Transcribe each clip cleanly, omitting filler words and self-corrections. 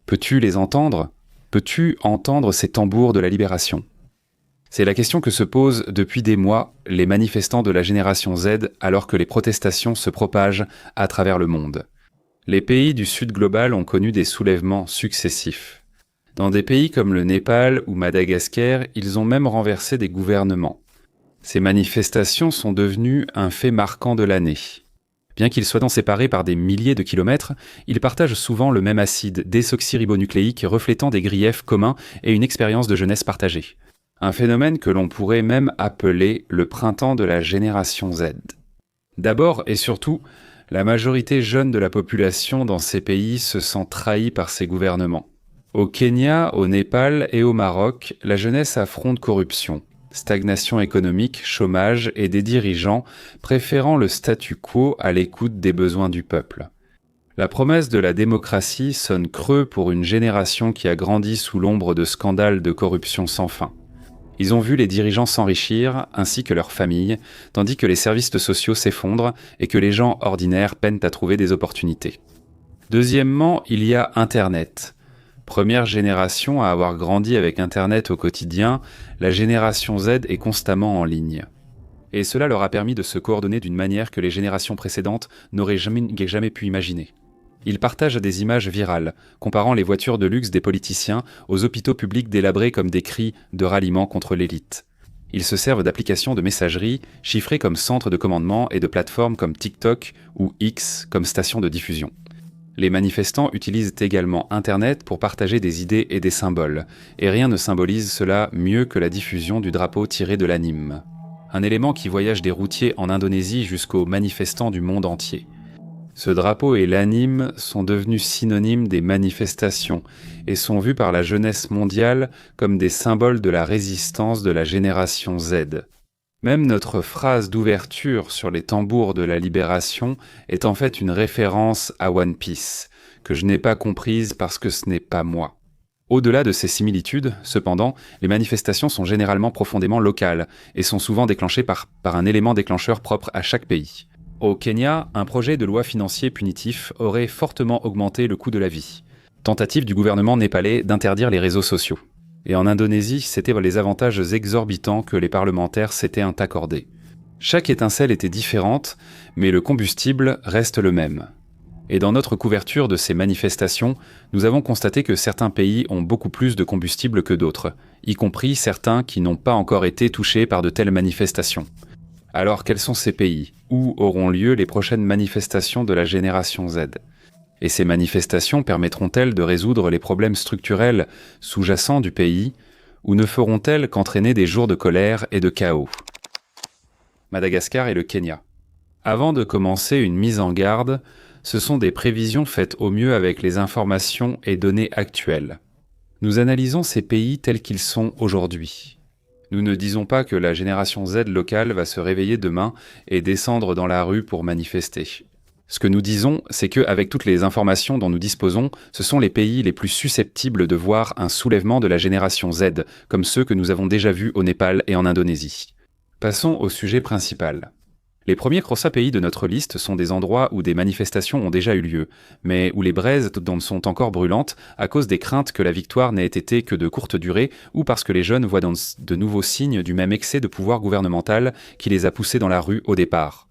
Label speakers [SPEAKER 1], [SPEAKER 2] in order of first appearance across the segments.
[SPEAKER 1] Peux-tu les entendre ? Peux-tu entendre ces tambours de la libération ? C'est la question que se posent depuis des mois les manifestants de la génération Z alors que les protestations se propagent à travers le monde. Les pays du Sud global ont connu des soulèvements successifs. Dans des pays comme le Népal ou Madagascar, ils ont même renversé des gouvernements. Ces manifestations sont devenues un fait marquant de l'année. Bien qu'ils soient séparés par des milliers de kilomètres, ils partagent souvent le même acide désoxyribonucléique reflétant des griefs communs et une expérience de jeunesse partagée. Un phénomène que l'on pourrait même appeler le printemps de la génération Z. D'abord et surtout, la majorité jeune de la population dans ces pays se sent trahie par ces gouvernements. Au Kenya, au Népal et au Maroc, la jeunesse affronte corruption, stagnation économique, chômage et des dirigeants préférant le statu quo à l'écoute des besoins du peuple. La promesse de la démocratie sonne creux pour une génération qui a grandi sous l'ombre de scandales de corruption sans fin. Ils ont vu les dirigeants s'enrichir, ainsi que leurs familles, tandis que les services sociaux s'effondrent et que les gens ordinaires peinent à trouver des opportunités. Deuxièmement, il y a Internet. Première génération à avoir grandi avec Internet au quotidien, la génération Z est constamment en ligne. Et cela leur a permis de se coordonner d'une manière que les générations précédentes n'auraient jamais pu imaginer. Ils partagent des images virales, comparant les voitures de luxe des politiciens aux hôpitaux publics délabrés comme des cris de ralliement contre l'élite. Ils se servent d'applications de messagerie, chiffrées comme centres de commandement et de plateformes comme TikTok ou X comme station de diffusion. Les manifestants utilisent également Internet pour partager des idées et des symboles, et rien ne symbolise cela mieux que la diffusion du drapeau tiré de l'anime. Un élément qui voyage des routiers en Indonésie jusqu'aux manifestants du monde entier. Ce drapeau et l'anime sont devenus synonymes des manifestations et sont vus par la jeunesse mondiale comme des symboles de la résistance de la génération Z. Même notre phrase d'ouverture sur les tambours de la libération est en fait une référence à One Piece, que je n'ai pas comprise parce que ce n'est pas moi. Au-delà de ces similitudes, cependant, les manifestations sont généralement profondément locales et sont souvent déclenchées par un élément déclencheur propre à chaque pays. Au Kenya, un projet de loi financier punitif aurait fortement augmenté le coût de la vie. Tentative du gouvernement népalais d'interdire les réseaux sociaux. Et en Indonésie, c'était les avantages exorbitants que les parlementaires s'étaient accordés. Chaque étincelle était différente, mais le combustible reste le même. Et dans notre couverture de ces manifestations, nous avons constaté que certains pays ont beaucoup plus de combustible que d'autres, y compris certains qui n'ont pas encore été touchés par de telles manifestations. Alors quels sont ces pays ? Où auront lieu les prochaines manifestations de la génération Z ? Et ces manifestations permettront-elles de résoudre les problèmes structurels sous-jacents du pays, ou ne feront-elles qu'entraîner des jours de colère et de chaos ? Madagascar et le Kenya. Avant de commencer une mise en garde, ce sont des prévisions faites au mieux avec les informations et données actuelles. Nous analysons ces pays tels qu'ils sont aujourd'hui. Nous ne disons pas que la génération Z locale va se réveiller demain et descendre dans la rue pour manifester. Ce que nous disons, c'est qu'avec toutes les informations dont nous disposons, ce sont les pays les plus susceptibles de voir un soulèvement de la génération Z, comme ceux que nous avons déjà vus au Népal et en Indonésie. Passons au sujet principal. Les premiers CROSA pays de notre liste sont des endroits où des manifestations ont déjà eu lieu, mais où les braises sont encore brûlantes à cause des craintes que la victoire n'ait été que de courte durée ou parce que les jeunes voient de nouveaux signes du même excès de pouvoir gouvernemental qui les a poussés dans la rue au départ.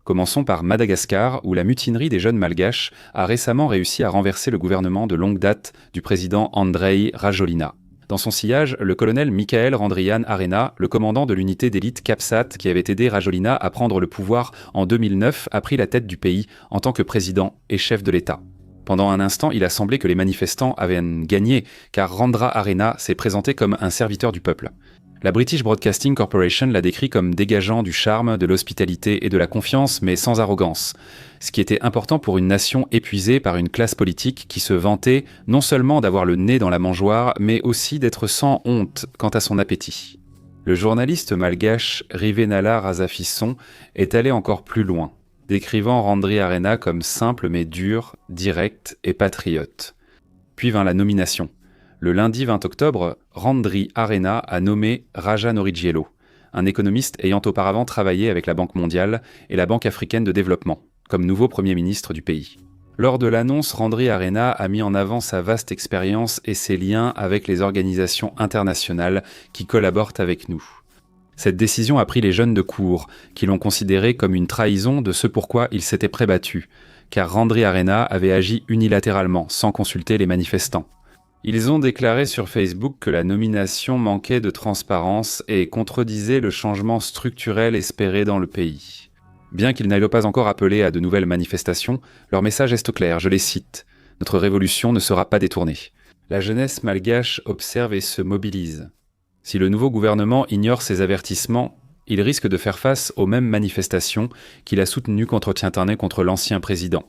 [SPEAKER 1] Commençons par Madagascar, où la mutinerie des jeunes malgaches a récemment réussi à renverser le gouvernement de longue date du président Andrei Rajoelina. Dans son sillage, le colonel Michael Randrian Arena, le commandant de l'unité d'élite CAPSAT qui avait aidé Rajoelina à prendre le pouvoir en 2009, a pris la tête du pays en tant que président et chef de l'État. Pendant un instant, il a semblé que les manifestants avaient gagné, car Randra Arena s'est présenté comme un serviteur du peuple. La British Broadcasting Corporation l'a décrit comme dégageant du charme, de l'hospitalité et de la confiance, mais sans arrogance. Ce qui était important pour une nation épuisée par une classe politique qui se vantait non seulement d'avoir le nez dans la mangeoire, mais aussi d'être sans honte quant à son appétit. Le journaliste malgache Rivenala Razafisson est allé encore plus loin, décrivant Randri Arena comme simple mais dur, direct et patriote. Puis vint la nomination. Le lundi 20 octobre, Randri Arena a nommé Raja Norigiello, un économiste ayant auparavant travaillé avec la Banque mondiale et la Banque africaine de développement, comme nouveau Premier ministre du pays. Lors de l'annonce, Randri Arena a mis en avant sa vaste expérience et ses liens avec les organisations internationales qui collaborent avec nous. Cette décision a pris les jeunes de court, qui l'ont considéré comme une trahison de ce pourquoi ils s'étaient prébattus, car Randri Arena avait agi unilatéralement, sans consulter les manifestants. Ils ont déclaré sur Facebook que la nomination manquait de transparence et contredisait le changement structurel espéré dans le pays. Bien qu'ils n'aillent pas encore appeler à de nouvelles manifestations, leur message est clair, je les cite. « Notre révolution ne sera pas détournée. La jeunesse malgache observe et se mobilise. Si le nouveau gouvernement ignore ces avertissements, il risque de faire face aux mêmes manifestations qu'il a soutenues contre Tiantanmen contre l'ancien président.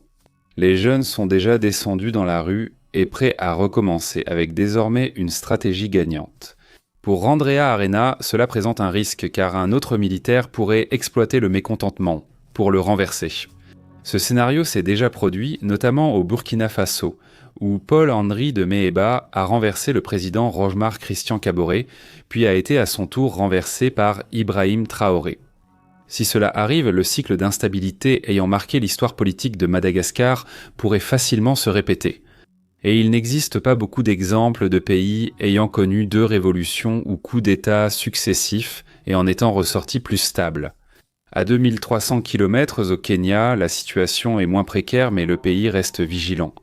[SPEAKER 1] Les jeunes sont déjà descendus dans la rue et prêts à recommencer avec désormais une stratégie gagnante. Pour Randrea Arena, cela présente un risque car un autre militaire pourrait exploiter le mécontentement pour le renverser. Ce scénario s'est déjà produit, notamment au Burkina Faso, où Paul-Henri de Méhéba a renversé le président Rochmar Christian Kaboré, puis a été à son tour renversé par Ibrahim Traoré. Si cela arrive, le cycle d'instabilité ayant marqué l'histoire politique de Madagascar pourrait facilement se répéter. Et il n'existe pas beaucoup d'exemples de pays ayant connu 2 révolutions ou coups d'État successifs et en étant ressortis plus stables. À 2300 km au Kenya, la situation est moins précaire mais le pays reste vigilant.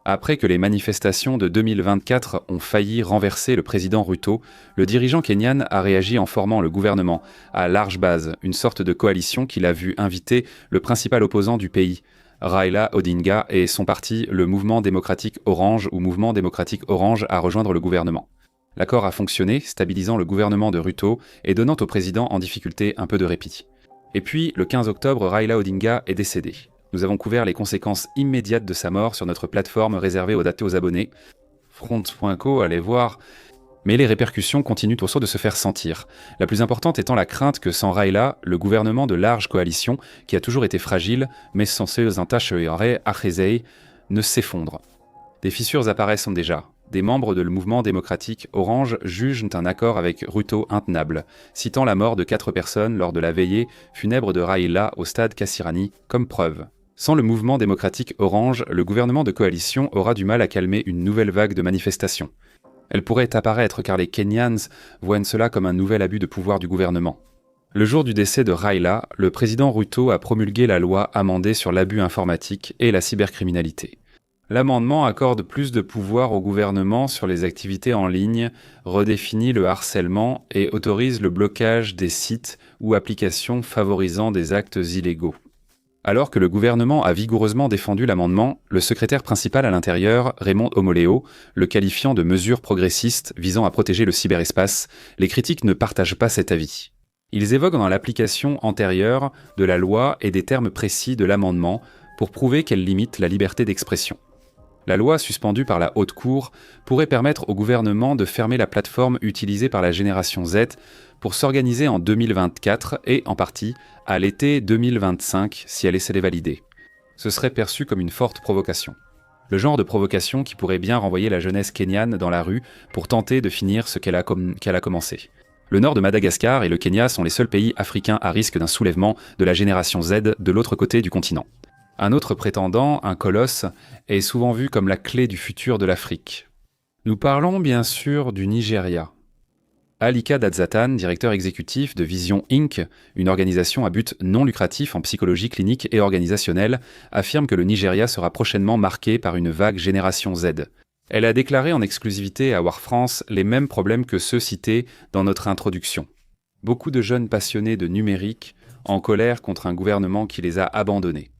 [SPEAKER 1] Après que les manifestations de 2024 ont failli renverser le président Ruto, le dirigeant kenyan a réagi en formant le gouvernement à large base, une sorte de coalition qu'il a vu inviter le principal opposant du pays, Raila Odinga, et son parti, le Mouvement démocratique orange ou Mouvement démocratique orange, à rejoindre le gouvernement. L'accord a fonctionné, stabilisant le gouvernement de Ruto et donnant au président en difficulté un peu de répit. Et puis, le 15 octobre, Raila Odinga est décédé. Nous avons couvert les conséquences immédiates de sa mort sur notre plateforme réservée aux abonnés. Front.co, allez voir. Mais les répercussions continuent toujours de se faire sentir. La plus importante étant la crainte que sans Raila, le gouvernement de large coalition, qui a toujours été fragile, mais censé entacher Achezei, ne s'effondre. Des fissures apparaissent déjà. Des membres de le mouvement démocratique Orange jugent un accord avec Ruto intenable, citant la mort de 4 personnes lors de la veillée funèbre de Raila au stade Kasirani comme preuve. Sans le mouvement démocratique Orange, le gouvernement de coalition aura du mal à calmer une nouvelle vague de manifestations. Elle pourrait apparaître car les Kenyans voient cela comme un nouvel abus de pouvoir du gouvernement. Le jour du décès de Raila, le président Ruto a promulgué la loi amendée sur l'abus informatique et la cybercriminalité. L'amendement accorde plus de pouvoir au gouvernement sur les activités en ligne, redéfinit le harcèlement et autorise le blocage des sites ou applications favorisant des actes illégaux. Alors que le gouvernement a vigoureusement défendu l'amendement, le secrétaire principal à l'intérieur, Raymond Omoleo, le qualifiant de mesure progressiste visant à protéger le cyberespace, les critiques ne partagent pas cet avis. Ils évoquent dans l'application antérieure de la loi et des termes précis de l'amendement pour prouver qu'elle limite la liberté d'expression. La loi suspendue par la Haute Cour pourrait permettre au gouvernement de fermer la plateforme utilisée par la génération Z pour s'organiser en 2024 et, en partie, à l'été 2025 si elle est validée. Ce serait perçu comme une forte provocation. Le genre de provocation qui pourrait bien renvoyer la jeunesse kenyane dans la rue pour tenter de finir ce qu'elle a commencé. Le nord de Madagascar et le Kenya sont les seuls pays africains à risque d'un soulèvement de la génération Z de l'autre côté du continent. Un autre prétendant, un colosse, est souvent vu comme la clé du futur de l'Afrique. Nous parlons bien sûr du Nigeria. Alika Dadzatan, directeur exécutif de Vision Inc., une organisation à but non lucratif en psychologie clinique et organisationnelle, affirme que le Nigeria sera prochainement marqué par une vague génération Z. Elle a déclaré en exclusivité à War France les mêmes problèmes que ceux cités dans notre introduction. Beaucoup de jeunes passionnés de numérique en colère contre un gouvernement qui les a abandonnés.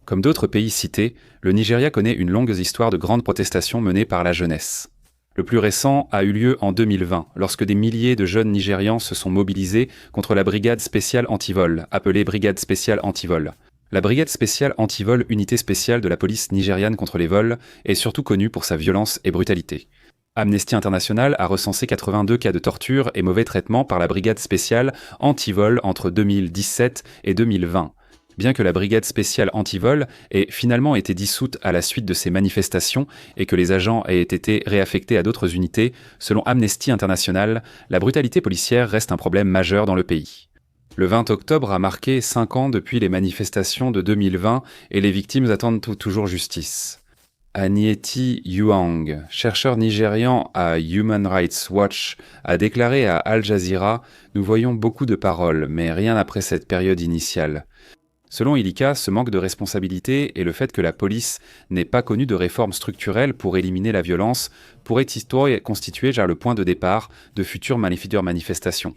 [SPEAKER 1] Comme d'autres pays cités, le Nigeria connaît une longue histoire de grandes protestations menées par la jeunesse. Le plus récent a eu lieu en 2020, lorsque des milliers de jeunes Nigérians se sont mobilisés contre la brigade spéciale anti-vol, appelée brigade spéciale anti-vol. La brigade spéciale anti-vol, unité spéciale de la police nigériane contre les vols, est surtout connue pour sa violence et brutalité. Amnesty International a recensé 82 cas de torture et mauvais traitements par la brigade spéciale anti-vol entre 2017 et 2020. Bien que la brigade spéciale anti-vol ait finalement été dissoute à la suite de ces manifestations et que les agents aient été réaffectés à d'autres unités, selon Amnesty International, la brutalité policière reste un problème majeur dans le pays. Le 20 octobre a marqué 5 ans depuis les manifestations de 2020 et les victimes attendent toujours justice. Anieti Yuang, chercheur nigérian à Human Rights Watch, a déclaré à Al Jazeera « Nous voyons beaucoup de paroles, mais rien après cette période initiale ». Selon Ilika, ce manque de responsabilité et le fait que la police n'ait pas connu de réformes structurelles pour éliminer la violence pourraient constituer le point de départ de futures manifestations.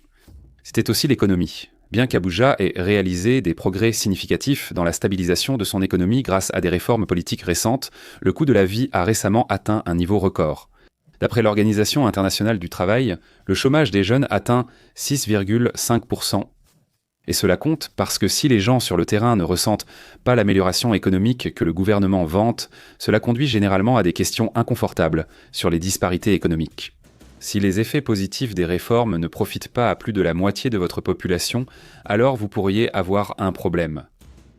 [SPEAKER 1] C'était aussi l'économie. Bien qu'Abuja ait réalisé des progrès significatifs dans la stabilisation de son économie grâce à des réformes politiques récentes, le coût de la vie a récemment atteint un niveau record. D'après l'Organisation internationale du travail, le chômage des jeunes atteint 6,5%. Et cela compte parce que si les gens sur le terrain ne ressentent pas l'amélioration économique que le gouvernement vante, cela conduit généralement à des questions inconfortables sur les disparités économiques. Si les effets positifs des réformes ne profitent pas à plus de la moitié de votre population, alors vous pourriez avoir un problème.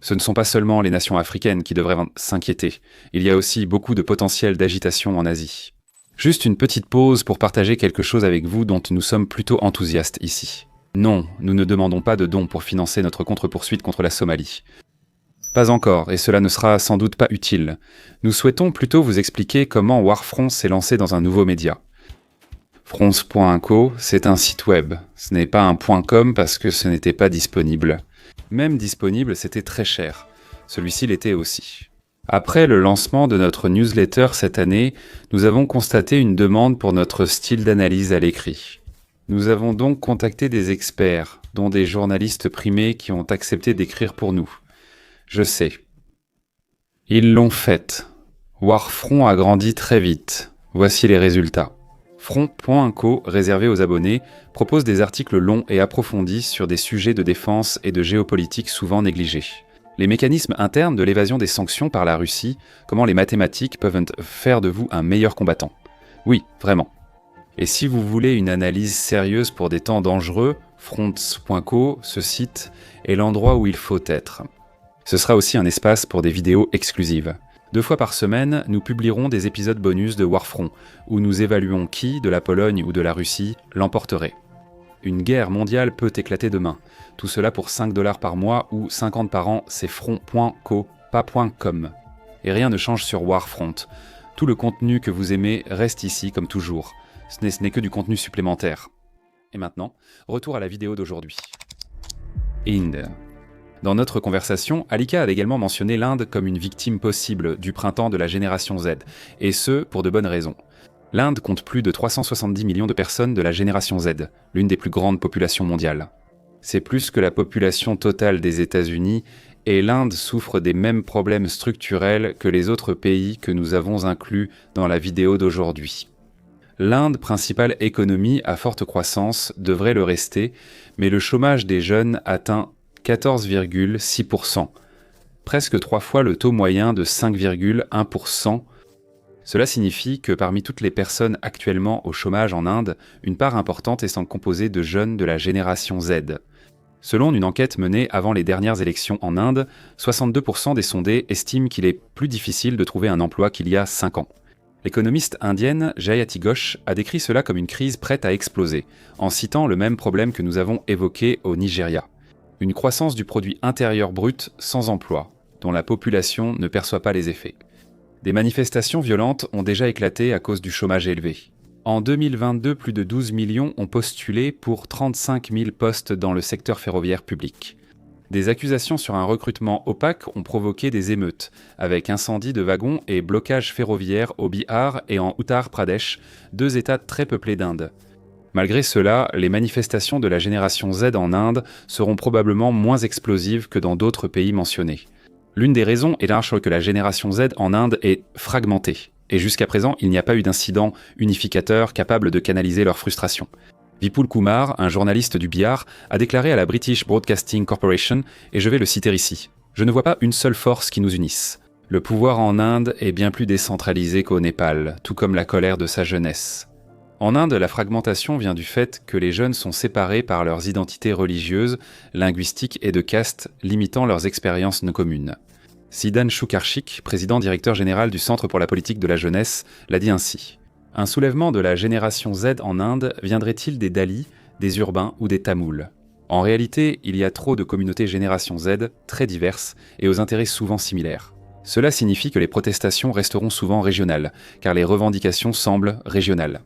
[SPEAKER 1] Ce ne sont pas seulement les nations africaines qui devraient s'inquiéter, il y a aussi beaucoup de potentiel d'agitation en Asie. Juste une petite pause pour partager quelque chose avec vous dont nous sommes plutôt enthousiastes ici. Non, nous ne demandons pas de dons pour financer notre contre-poursuite contre la Somalie. Pas encore, et cela ne sera sans doute pas utile. Nous souhaitons plutôt vous expliquer comment Warfront s'est lancé dans un nouveau média. France.co, c'est un site web. Ce n'est pas un .com parce que ce n'était pas disponible. Même disponible, c'était très cher. Celui-ci l'était aussi. Après le lancement de notre newsletter cette année, nous avons constaté une demande pour notre style d'analyse à l'écrit. Nous avons donc contacté des experts, dont des journalistes primés qui ont accepté d'écrire pour nous. Je sais. Ils l'ont fait. Warfront a grandi très vite. Voici les résultats. Front.co, réservé aux abonnés, propose des articles longs et approfondis sur des sujets de défense et de géopolitique souvent négligés. Les mécanismes internes de l'évasion des sanctions par la Russie, comment les mathématiques peuvent faire de vous un meilleur combattant. Oui, vraiment. Et si vous voulez une analyse sérieuse pour des temps dangereux, Fronts.co, ce site, est l'endroit où il faut être. Ce sera aussi un espace pour des vidéos exclusives. 2 fois par semaine, nous publierons des épisodes bonus de Warfront, où nous évaluons qui, de la Pologne ou de la Russie, l'emporterait. Une guerre mondiale peut éclater demain. Tout cela pour 5$ par mois ou 50 par an, c'est front.co, pas .com. Et rien ne change sur Warfront. Tout le contenu que vous aimez reste ici comme toujours. Ce n'est que du contenu supplémentaire. Et maintenant, retour à la vidéo d'aujourd'hui. Inde. Dans notre conversation, Alika a également mentionné l'Inde comme une victime possible du printemps de la génération Z, et ce, pour de bonnes raisons. L'Inde compte plus de 370 millions de personnes de la génération Z, l'une des plus grandes populations mondiales. C'est plus que la population totale des États-Unis, et l'Inde souffre des mêmes problèmes structurels que les autres pays que nous avons inclus dans la vidéo d'aujourd'hui. L'Inde, principale économie à forte croissance, devrait le rester, mais le chômage des jeunes atteint 14,6%, presque 3 fois le taux moyen de 5,1%. Cela signifie que parmi toutes les personnes actuellement au chômage en Inde, une part importante est composée de jeunes de la génération Z. Selon une enquête menée avant les dernières élections en Inde, 62% des sondés estiment qu'il est plus difficile de trouver un emploi qu'il y a 5 ans. L'économiste indienne Jayati Ghosh a décrit cela comme une crise prête à exploser, en citant le même problème que nous avons évoqué au Nigeria. Une croissance du produit intérieur brut sans emploi, dont la population ne perçoit pas les effets. Des manifestations violentes ont déjà éclaté à cause du chômage élevé. En 2022, plus de 12 millions ont postulé pour 35 000 postes dans le secteur ferroviaire public. Des accusations sur un recrutement opaque ont provoqué des émeutes, avec incendie de wagons et blocage ferroviaire au Bihar et en Uttar Pradesh, 2 États très peuplés d'Inde. Malgré cela, les manifestations de la génération Z en Inde seront probablement moins explosives que dans d'autres pays mentionnés. L'une des raisons est large que la génération Z en Inde est fragmentée, et jusqu'à présent, il n'y a pas eu d'incident unificateur capable de canaliser leur frustration. Vipul Kumar, un journaliste du Bihar, a déclaré à la British Broadcasting Corporation, et je vais le citer ici, « Je ne vois pas une seule force qui nous unisse. Le pouvoir en Inde est bien plus décentralisé qu'au Népal, tout comme la colère de sa jeunesse. » En Inde, la fragmentation vient du fait que les jeunes sont séparés par leurs identités religieuses, linguistiques et de caste, limitant leurs expériences non communes. Sidhanshu Karchik, président directeur général du Centre pour la politique de la jeunesse, l'a dit ainsi. « Un soulèvement de la génération Z en Inde viendrait-il des Dalits, des urbains ou des Tamouls ? En réalité, il y a trop de communautés Génération Z très diverses et aux intérêts souvent similaires. Cela signifie que les protestations resteront souvent régionales, car les revendications semblent régionales.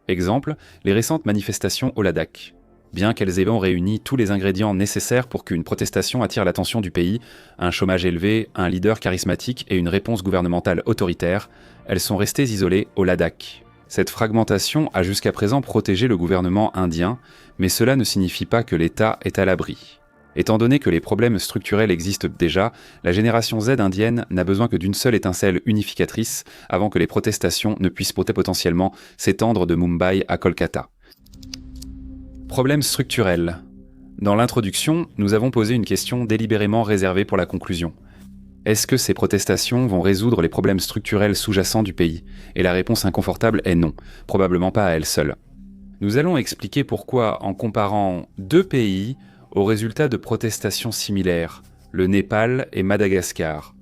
[SPEAKER 1] Exemple, les récentes manifestations au Ladakh. Bien qu'elles aient réuni tous les ingrédients nécessaires pour qu'une protestation attire l'attention du pays, un chômage élevé, un leader charismatique et une réponse gouvernementale autoritaire, elles sont restées isolées au Ladakh. Cette fragmentation a jusqu'à présent protégé le gouvernement indien, mais cela ne signifie pas que l'État est à l'abri. Étant donné que les problèmes structurels existent déjà, la génération Z indienne n'a besoin que d'une seule étincelle unificatrice avant que les protestations ne puissent potentiellement s'étendre de Mumbai à Kolkata. Problèmes structurels. Dans l'introduction, nous avons posé une question délibérément réservée pour la conclusion. Est-ce que ces protestations vont résoudre les problèmes structurels sous-jacents du pays? Et la réponse inconfortable est non, probablement pas à elle seule. Nous allons expliquer pourquoi en comparant deux pays aux résultats de protestations similaires, le Népal et Madagascar.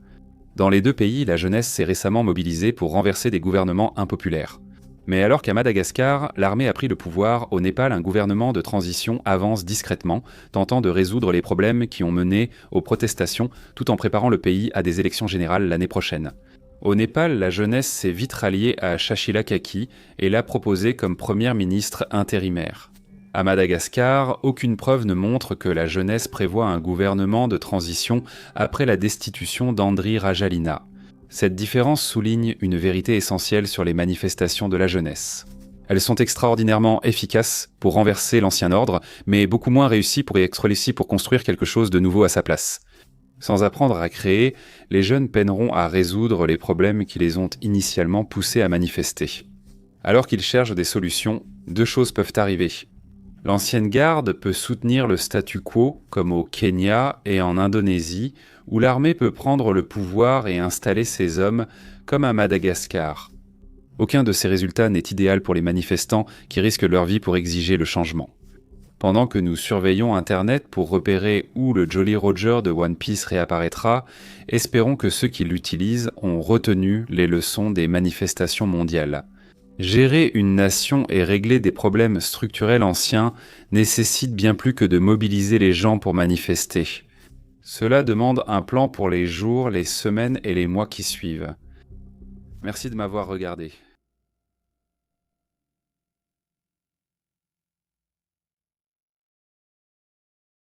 [SPEAKER 1] Dans les deux pays, la jeunesse s'est récemment mobilisée pour renverser des gouvernements impopulaires. Mais alors qu'à Madagascar, l'armée a pris le pouvoir, au Népal, un gouvernement de transition avance discrètement, tentant de résoudre les problèmes qui ont mené aux protestations, tout en préparant le pays à des élections générales l'année prochaine. Au Népal, la jeunesse s'est vite ralliée à Shashila Kaki et l'a proposé comme première ministre intérimaire. À Madagascar, aucune preuve ne montre que la jeunesse prévoit un gouvernement de transition après la destitution d'Andry Rajoelina. Cette différence souligne une vérité essentielle sur les manifestations de la jeunesse. Elles sont extraordinairement efficaces pour renverser l'ancien ordre, mais beaucoup moins réussies pour construire quelque chose de nouveau à sa place. Sans apprendre à créer, les jeunes peineront à résoudre les problèmes qui les ont initialement poussés à manifester. Alors qu'ils cherchent des solutions, deux choses peuvent arriver. L'ancienne garde peut soutenir le statu quo, comme au Kenya et en Indonésie, où l'armée peut prendre le pouvoir et installer ses hommes, comme à Madagascar. Aucun de ces résultats n'est idéal pour les manifestants qui risquent leur vie pour exiger le changement. Pendant que nous surveillons Internet pour repérer où le Jolly Roger de One Piece réapparaîtra, espérons que ceux qui l'utilisent ont retenu les leçons des manifestations mondiales. Gérer une nation et régler des problèmes structurels anciens nécessite bien plus que de mobiliser les gens pour manifester. Cela demande un plan pour les jours, les semaines et les mois qui suivent. Merci de m'avoir regardé.